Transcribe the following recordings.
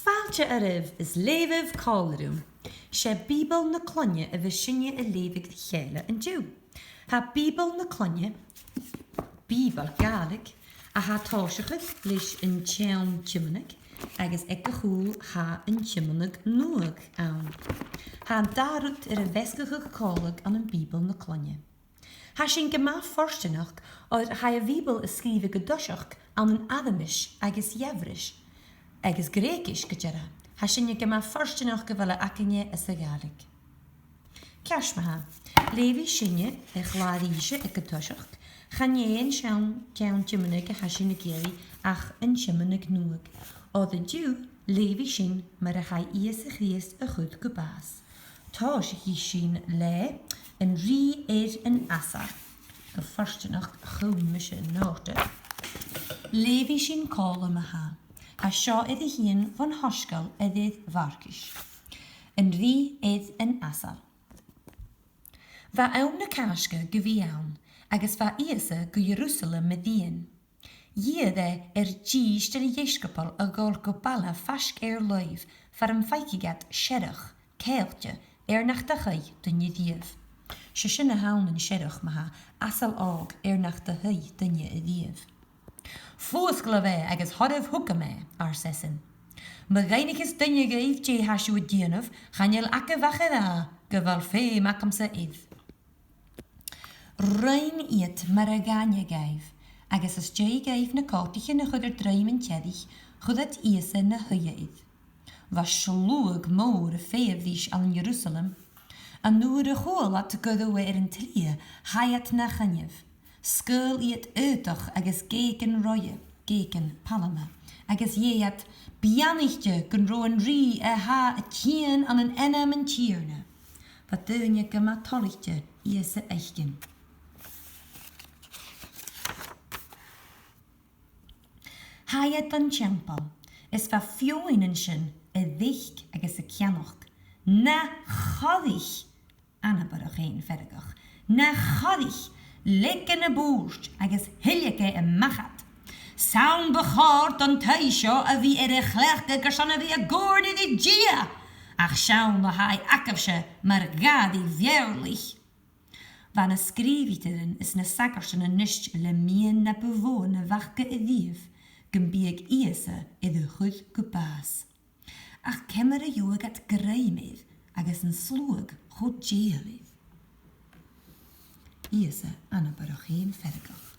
Fáilte aribh is léibh cáileún. sé Bíbal na clonne a bheith sinne a léibh chéile an dú. Tá Bíbal na clonne, Bíbal Gaeilge, a há táiseachas leis an teann Timonach, agus ag go chúl há an Timonach nuach ann. Há darút ar a bhescacha cáileach an Bíbal na clonne. Tá sin go maith forstanach ar ha a Bíbal is scríomh go doiseach an Adamis agus Jefris, agus Grécis go deireadh. Tá sin go maith forstanach go bhfuil acinne is a Gaeilge. Ceasmathe, léibhí sinne a chláiríise ag go doiseach, chanéon sean ceann Timonach a ha sin na géirí ach an Timonach nuach. Ó the dú, léibhí sin mar a ha íos a Chríost a chud go bás. Tá hí sin le an rí an asar, go forstanach chumise náte. Léibhí sin cála a ha. A seo iad a híon van hoscail iad bharcis. An rí an asar. Bha ann na casca go bhí ann, agus bha íasa go Jerusalem me dhéan. Iad díist ar a dhéiscapal a gáil go balla fasc loibh far an feicigat seirech, céilte, nach da chaid dunne díobh. Se sin na hánan seirech maha asal ág nach da chaid dunne a díobh. Fósgla bheith agus thoibh thuca mé ar sesin. Ma gainig is dunne gaibh dé hasú a díanamh, chaneal aca bhacha dá go bhfuil fé macam sa iad. Rain iad mar a gáine gaibh, agus is dé gaibh na cátiche na chud dreim an teadich, chud at íasa na thuia iad. Was slúag mór a féamhhís an Jerusalem, an nuair a chóil at go dó an tlia, haiat na channeamh. Scul iad uitach agus gécan roie, gécan palama, agus iad bianichte gon roan rí a ha a tien an an enam an tierne. Wat deunje gema tollichte iese eichen. Haiat an tjempel, is va fioinen sin a dicht agus a kianoch. Na chadig, Anna bar geen vergach. Na chadig, lekken a boerst, agus hiljeke en machat. Saun begaard an thuisjo a wie er glegge gersan a wie a goorde die gia. Ach saun de hai akkerse, maar gadi vierlich. Van a skriviteren is na sakkersen a nisht le mien na bewonen wakke a dief. Gembieg iese i de goed gepaas. Ach kemmer a joeg at greimid, agus een sloeg goed jeelid. Iese Anna bar geen vergach.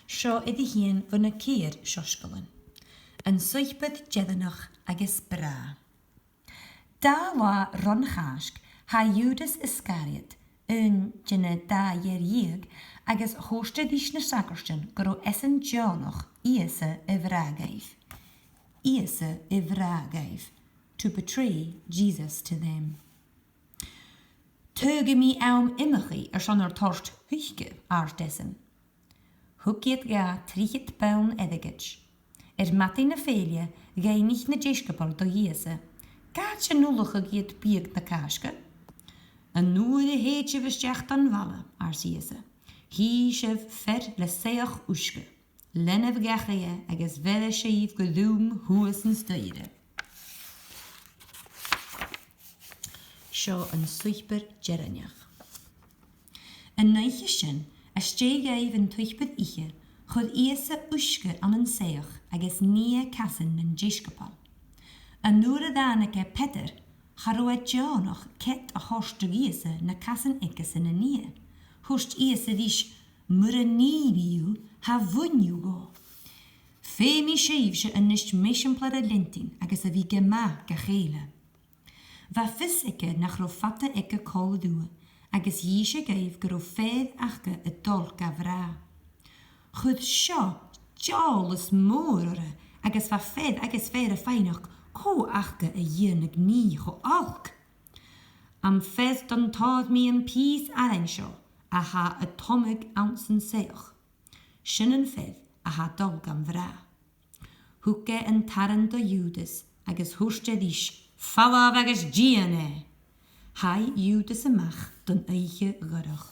Seo i hien van a keer sjoskelen. Een suichbed jedenach agus bra. Da wa ronchask ha Judas Iscariot, een jenne da jerig, agus hoogste dis na sakkersten gro essen jonoch iese i vrageif. Iese i vrageif, to betray Jesus to them. Teuge mi aum immechi son torst huiske dessen. Hukiet ga trichit paun edigich. Matti na felie gai nicht na jeskapal do jiese. Gaatje nullige giet bieg na kaske. Een noede heetje vesjacht an walle, siese. Hi se ver le seach uske. Lenne vgacheje agus vele sheif gedoom hoesen steide. Seo een suichber jerenjach. Een neitje sin, as je gaif een tuichbed ihe, chod iese uske an een seach agus nie kassen en jiskapal. Een noere daneke Peter, charo et janoch ket a horste giese na kassen ekkes in een nie. Hoest iese dish mure nibiu ha vunju go. Femi sheifse een nisht mishenplare lintin agus a vi gema gachele. Va fissike nach rofatte ikke kol doe, agus jiese geif gro fed achke et dol gavra. Chud sjo, jaules moore, agus va fed agus fere feinach, ko achke a jenig nie go alk. Am fest dan taad mi een pies arensjo, a ha a tomig ounsen seach. Shinnen fed a ha dol gan vra. Huke en tarren do Judas, agus hoeste dish, falla agus giane. Hai Judas amach don eiche rudach.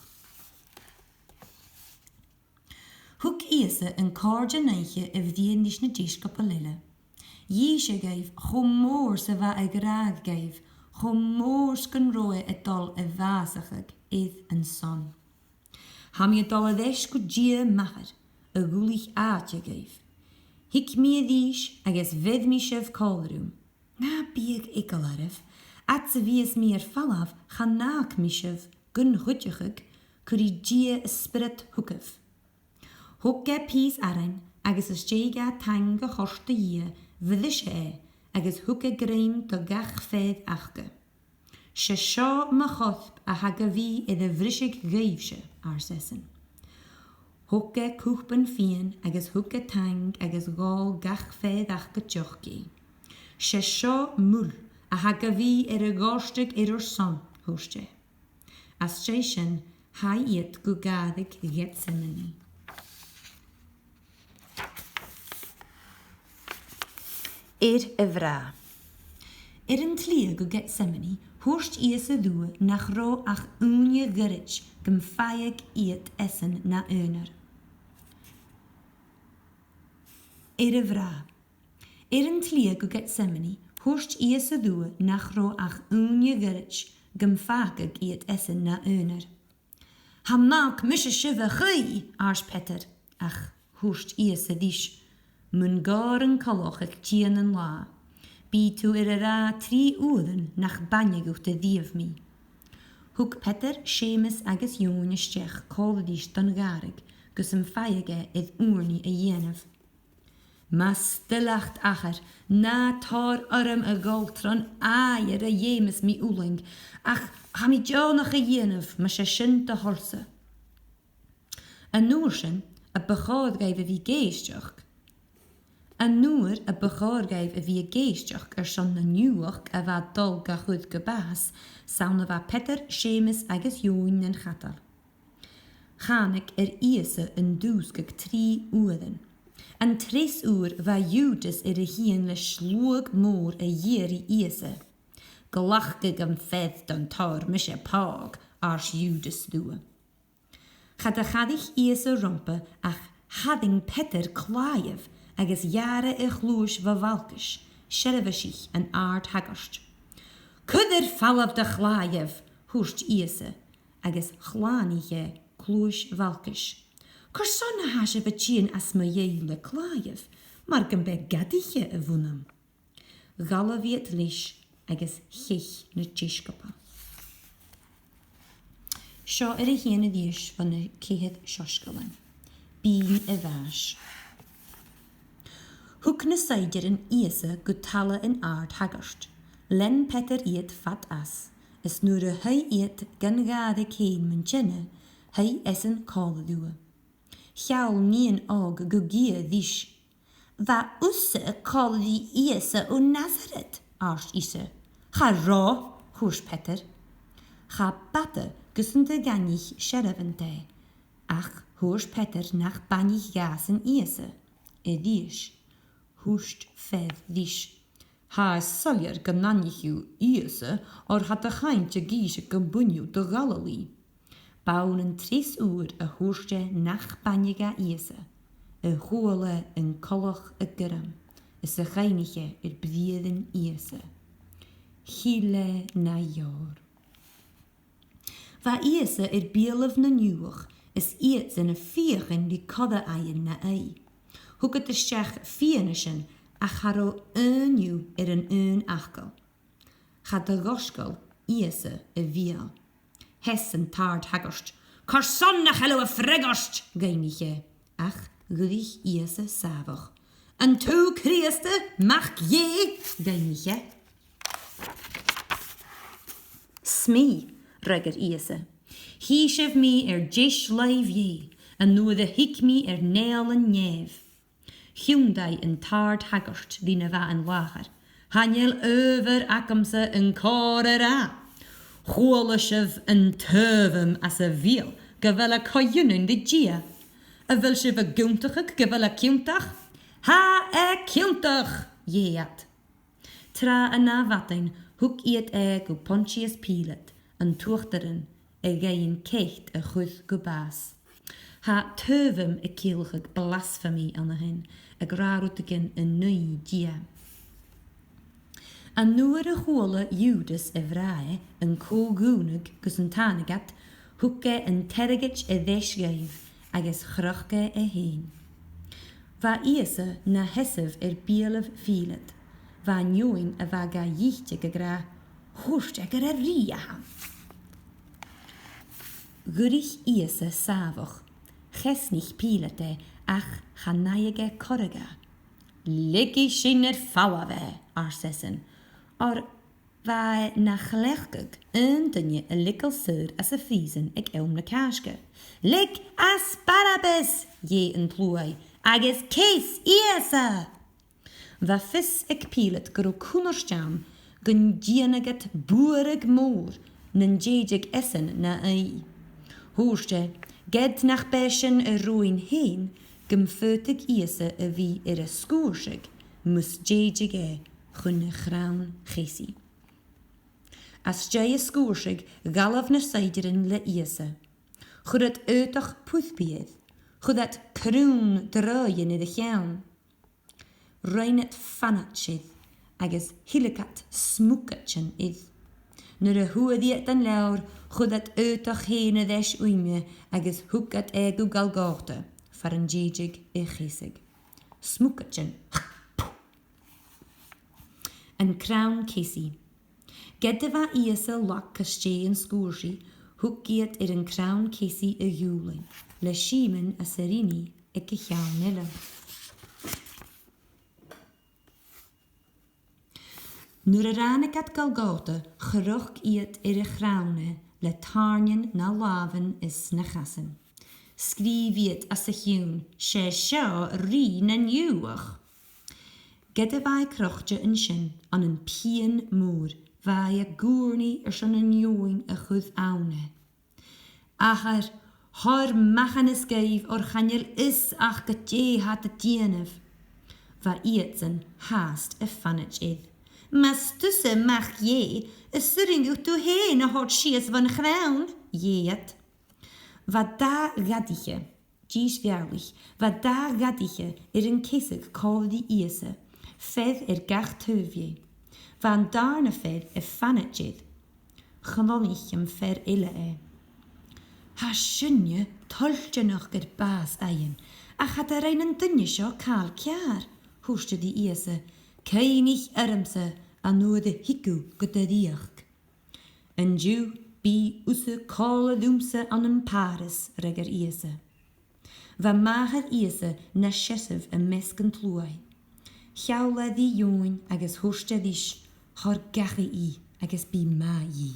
Hoek iese een kaartje neitje if die nish na diskapalille. Ieise gaif, chomór sa va a graag gaif, chomór sgan roi a dol a vasachag, idd yn son. Ham je dol a ddesh go gia machar, a gúlich aatje gaif. Hic mi a ddís agus fydd mi sef colrwm. Na biag igalarif, at sa vies mi fallaf, chan naak mi sef gun chwtjachag, cwri gia ysbryd hwcaf. Hwca pys arain, agus ys jeiga tang a chorsta ia, fydd ys agus hwca greim do gach fedd achga. Se sio ma chothb a haga fi iddo frysig gaifse ar sesyn. Hwca cwchban fian agus hwca tang agus gol gach fedd achga tjochgi. Se sio mwl a haga fi y gostig o'r son hwste. As sin hai iet gugadig Gethsemane. Y fra. Yn tlia go Gethsemane, hwst ies y ddw nach ro ach unje gyrich gymffaig iet essen na öner. Y fra. Yn tlia go Gethsemane, hwst ies y ddw nach ro ach unje gyrich gymffaig iet essen na öner. Ha maak misje shiva chui, ars Peter, ach hwst ies y ddys. Mun gar yn coloch ag tîn yn la. Bi tu ra 3 úden nach bannig ucht y ddiaf mi. Hwg Peter, Seamus agus Jón ysdech coladís don garig, gus yn ffaige idd úrni a dhéanamh. Ma stillacht achar, na tar arm a goltron air a James mi úling, ach ha mi jonach a dhéanamh ma se sin de horsa. A núr sin, a begaad gaif a vi geistjach. A núr a begaad gaif a vi geistjach son na nieuwach a va dol ga chud gebaas, sauna va Peter, Seamus agus Jón en chatal. Chanig iese een dúsgag 3 úden. An 3 uur va Judas a hien le slúg mór a dhéri iese. Galachgig an fedd don tar mis pág ars Judas dúa. Chad a chadig iese rompe ach hading Peter klaiev agus jare a chlúis va valkis, sherevashich an aard hagast. Kuder fallaf de chlaiev, húst iese, agus chlanige chlúis valkis. Corsona hasje bachien as me jele klaiev, maar gan be gadiche a vunam. Galla viet lish, agus chich na tjiskapa. Sio hiene dies van de kehet sjoskelen. Bien a vaas. Hoek na seidir in iese gutale in aard hagast. Len Peter eet fat as. Is nure hij eet gan gade keen men tjenne, hij essen kale duwe. Sjaal nien og gugie dish. Va usse kale die iese o Nazareth, ars ise. Ga ra, hoors Peter. Ga batte, gussende ganich sherevente. Ach, hoors Peter nach banich gasen iese. Dish. Hoest fed dish. Ha saljer gananichu iese, or had a geintje giese gabunju de Galilee. Bouwen 3 uur a hoerste nach banjega iese. A goole en kolach a geram. Is a geinige bieden iese. Gile na jaar. Va iese bielef na nieuwig, is iets in a vieren die kodde eien na ei. Hoek het de stech fienischen, a charo nieuw een achkel. Gaat de goskel iese a vial. Hessen taart hagast. Corsonna hello a fregast, geinige. Ach, gudich iese savach. En tu krieste, mag je, geinige. Smee, regger iese. Hieshev me jish live ye, en nu de hik me nail en neef. Hyundai en taart hagast, die va en lager. Hanjel over akamse en korera. Chwolyshev en tövum as a viel, gewella kojunen de gia. A vilshev a guntachig, gewella kiuntach. Ha kiuntach, jeat. Tra a na vatin, hoek iet go Pontius Pilate, en tochteren, gein kecht a chud gobaas. Ha tövum a kielchig blasphemy an hen, a grarutigen a nui gia. An nuair a chóla Judas a bhráe an cógúnag gus an tánagat, thuca an terigit a dheisgaibh agus chrochga a héin. Va Iasa na hesaf bíalah fílad, va nioin a va ga díchte go gra, thuirte gur a rí a ham. Gurich Iasa sávach, chesnich pílate ach chanaige corriga. Liggi sin fáwe arsessen, or va na chlechgug dynje a likkel sur as a fiesen ag na kaske. Lik as Barabbas, je een ploei, agus kees Iasa. Va fis ag pílet gro kunnerstjam, gun dieneget boerig moor, nen jejig essen na ei. Hoorste, ged nach beschen a roin heen, gum fötig Iasa a vi a skoersig, mus jejig chunne graun gesi. As jay a skoersig galaf na seiderin le Iasa. Chud het uitach puthbied, chud het kroon draaien in de gaan. Rein het fanatshid, agus hilikat smoekatjen id. Nur a huadiet dan laur, chud het uitach heen desh uime, agus hukat egu galgorte, far een jejig gesig. Smoekatjen. An crown kissy. Gedde va Iasa lak kastje en skoersi, hukkiet een crown kissy a juling, le shiemen a serini ek gegaan nille. Nur a ranekat galgota, geroch iet a graune, le tarnien na laven is na gassen. Skriviet as a hjún, sé sjá rí na njuach. Gedde vai krochtje een sin an een pien moer, vai a goorni son een join a chud aune. Achar, haar machanis geif or chanjel is ach gatje hat de tienef. Va ietsen haast a fannet id. Mas tusse mach je, a suring ut to heen a hort shies van graun, jeet. Wat da gaddiche, dies werlich, wat da gaddiche een kissig kol die Iasa, fed gach tuvje. Van daarna fed fanetjid. Gewonig hem ver ille Ha sjunje toltje nog baas eien. Ach had een dunje sjo kaal kjaar, hoeste die Iasa. Keinig ermse an nu de hiku gute diach. En ju bi usse kale doemse an een paris regger Iasa. Van mager Iasa na shessev en mesken tloei. Chaula die join agus hoeste dish, haar gache I agus bi ma I.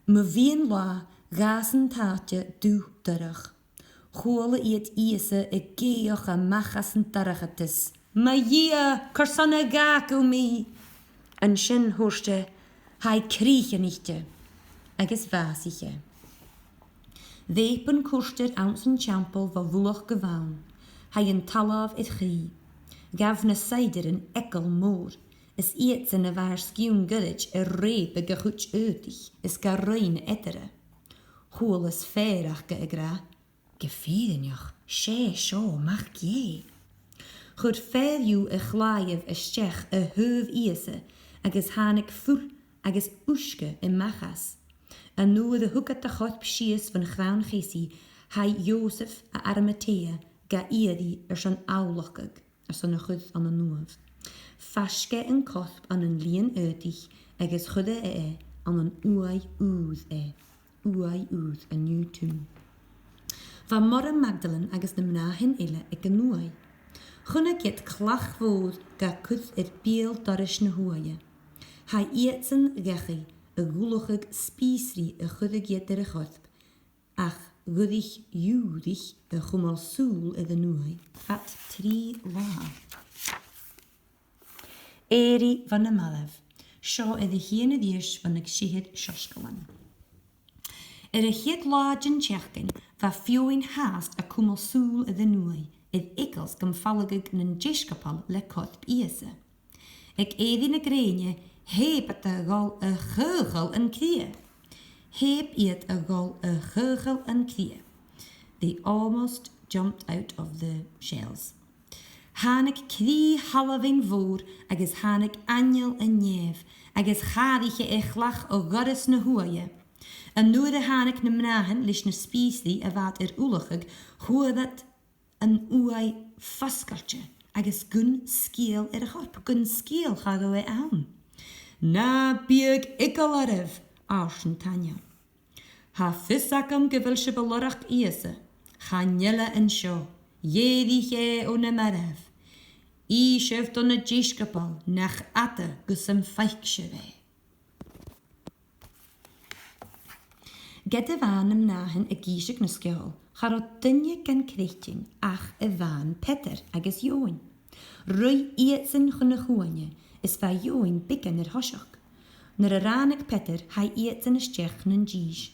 Me vien la gasen taatje du terug. Chole iet Iasa e geoch a machasen taragetis. Ma jia, karsana gaku mi. En shin hoeste, hai krieche nichtje. Agus vasiche. Wepen koester ounsen champel va woelig gewaan. Hij een talav het grie. Gaf na seider een ekkel moor. Is iets in een waarschuwing gullig repe gegoed uitig. Is garein ettere. Hoel is veerach gegra. Gefiedenoch, she sho mag je. Goed veel ju glaaiev stech heuv Iasa. Agus hanik voel, agus uske in machas. En nu de hoeket de god psies van graun gesi. Hij Jozef a Arimathea. Ga iedi son aulachig, son een chud an een nuaf. Faske en kosp an een lien uitig, agus chudde an een uai ouz Uai ouz a nieuw toen. Van morgen Magdalen agus de mnahin ille ek een nuai. Gunne get klach woord ga kut biel darish na huaie. Hij ietsen gechi, a gulachig spiesri a chudde get er gosp. Ach, Gudig judig de gomalsoel de noei. Vat 3 la. Eri van de malaf. Sjo de hiene diers van de gschihet schoskelen. Heet lagen tjechen va fioin haast a gomalsoel de noei. Ikkels gemvalligig een jeskapal le kot Iasa. Ik edine greenje heb het gal a geugel en krie. Heb it a gol a gurgel and clear. They almost jumped out of the shells. Hannig crí halafin fôr agus hannig aniel a nef agus chadiche echlach o goris na huaie. En nuair a hannig na mnahan leis na spísí a bhat úlachig chuadat an uai fascalte agus gun scéal a chorp gun scéal cha go an. Na biag icalarif ásin Tanya. Ha fissacam gyfil se belorach iese, chanjelle en sio, jediche o na maref. I sjöft o na gisgapal, nach atte gusem feikse we. Gede van am nahen a gisig na skjol, charo dunje gan krechtjin, ach a van Peter agus Join. Rui ietsen chunne chuanje, is va Join bikken hosjak. Naar a ranig Peter hai ietsen a stjech nan gis.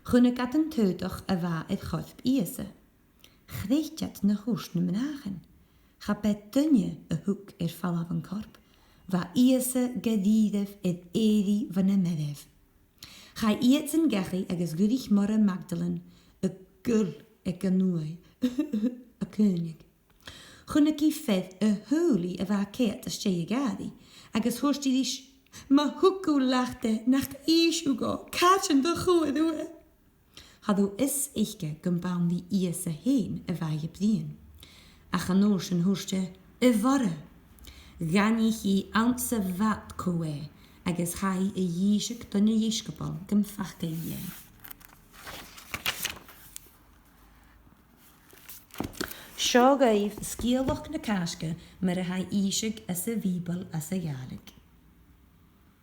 Chunne gat een teutach a va het chorp iese. Krechtjat na hoes na menagen. Ga pet dunje a hoek fall van korp. Va iese gedidef et edi van a medev. Ga ietsen gachi agus gudig morre Magdalen, a gul ek a nooi, a koning. Chunne ki fed a holy a va keet a stee gadi, agus hoest die dis, ma hoeku lachte nach ishugo, kaatjen de goe doe. Hadu is ichke gumbaum die iese heen a va je prien. A chanoorsen hoeste a varre. Ganich i antse vat koe, agus chai a jishik dunne jishkapal gum fachke je. Seo gaif scialach na casca mar a hai isig as a víbal as a jarig.